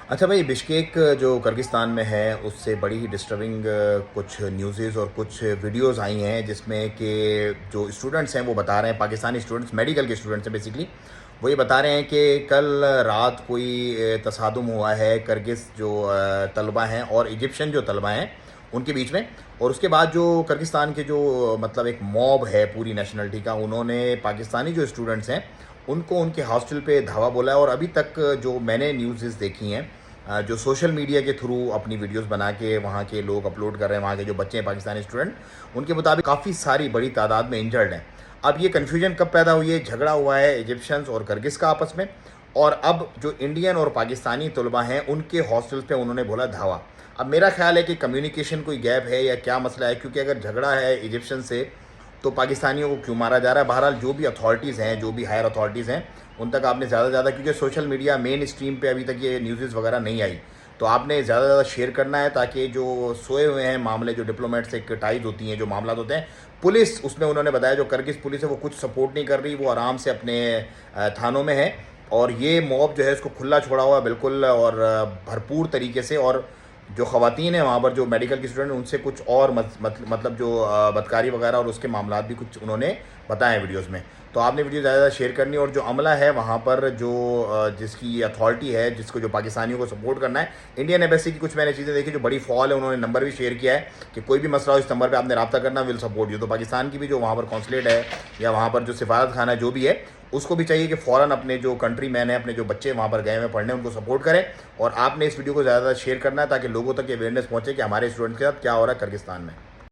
अच्छा भाई, बिश्केक जो किर्गिस्तान में है उससे बड़ी ही डिस्टर्बिंग कुछ न्यूज़ेज़ और कुछ वीडियोस आई हैं जिसमें कि जो स्टूडेंट्स हैं वो बता रहे हैं, पाकिस्तानी स्टूडेंट्स, मेडिकल के स्टूडेंट्स हैं बेसिकली। वो ये बता रहे हैं कि कल रात कोई तसादुम हुआ है किर्गिज़ जो तलबा हैं और इजिप्शियन जो तलबा हैं उनके बीच में। और उसके बाद जो किर्गिस्तान के जो मतलब एक मॉब है पूरी नेशनलिटी का, उन्होंने पाकिस्तानी जो स्टूडेंट्स हैं उनको उनके हॉस्टल पे धावा बोला है। और अभी तक जो मैंने न्यूज़ देखी हैं, जो सोशल मीडिया के थ्रू अपनी वीडियोस बना के वहाँ के लोग अपलोड कर रहे हैं, वहाँ के जो बच्चे हैं पाकिस्तानी स्टूडेंट, उनके मुताबिक काफ़ी सारी बड़ी तादाद में इंजर्ड हैं। अब ये कन्फ्यूजन कब पैदा हुई है? झगड़ा हुआ है इजिप्शियंस और किर्गिज़ का आपस में, और अब जो इंडियन और पाकिस्तानी तलबा हैं उनके हॉस्टल्स पे उन्होंने बोला धावा। अब मेरा ख्याल है कि कम्युनिकेशन कोई गैप है या क्या मसला है, क्योंकि अगर झगड़ा है इजिप्शियन से तो पाकिस्तानियों को क्यों मारा जा रहा है? बहरहाल जो भी अथॉरिटीज़ हैं, जो भी हायर अथॉरिटीज़ हैं, उन तक आपने ज़्यादा से ज़्यादा, क्योंकि सोशल मीडिया मेन स्ट्रीम पे अभी तक ये न्यूज़ वगैरह नहीं आई, तो आपने ज़्यादा से ज़्यादा शेयर करना है ताकि जो सोए हुए हैं मामले, जो डिप्लोमेट से टाइज होती हैं, जो मामला होते हैं, पुलिस उसमें उन्होंने बताया जो किर्गिज़ पुलिस है वो कुछ सपोर्ट नहीं कर रही, वो आराम से अपने थानों में है। और ये मॉब जो है इसको खुला छोड़ा हुआ है बिल्कुल, और भरपूर तरीके से। और जो ख़वातीन हैं वहाँ पर, जो मेडिकल की स्टूडेंट, उनसे कुछ और मतलब जो बदकारी वगैरह और उसके मामला भी कुछ उन्होंने बताए हैं वीडियोस में। तो आपने वीडियो ज़्यादा शेयर करनी है। और जो अमला है वहाँ पर, जो जिसकी अथॉरिटी है, जिसको जो पाकिस्तानियों को सपोर्ट करना है, इंडियन एम्बेसी की कुछ मैंने चीज़ें देखी जो बड़ी फॉल है, उन्होंने नंबर भी शेयर किया है कि कोई भी मसला हो इस नंबर पर आपने रब्ता करना, विल सपोर्ट यू। तो पाकिस्तान की भी जो वहाँ पर कौंसलेट है या वहाँ पर जो सिफारत खाना जो भी है, उसको भी चाहिए कि फ़ौरन अपने जो कंट्री मैन है, अपने जो बच्चे वहाँ पर गए हुए पढ़ने, उनको सपोर्ट करें। और आपने इस वीडियो को ज़्यादा शेयर करना है ताकि लोगों तक अवेयरनेस पहुँचे कि हमारे स्टूडेंट्स के साथ क्या हो रहा है किर्गिस्तान में।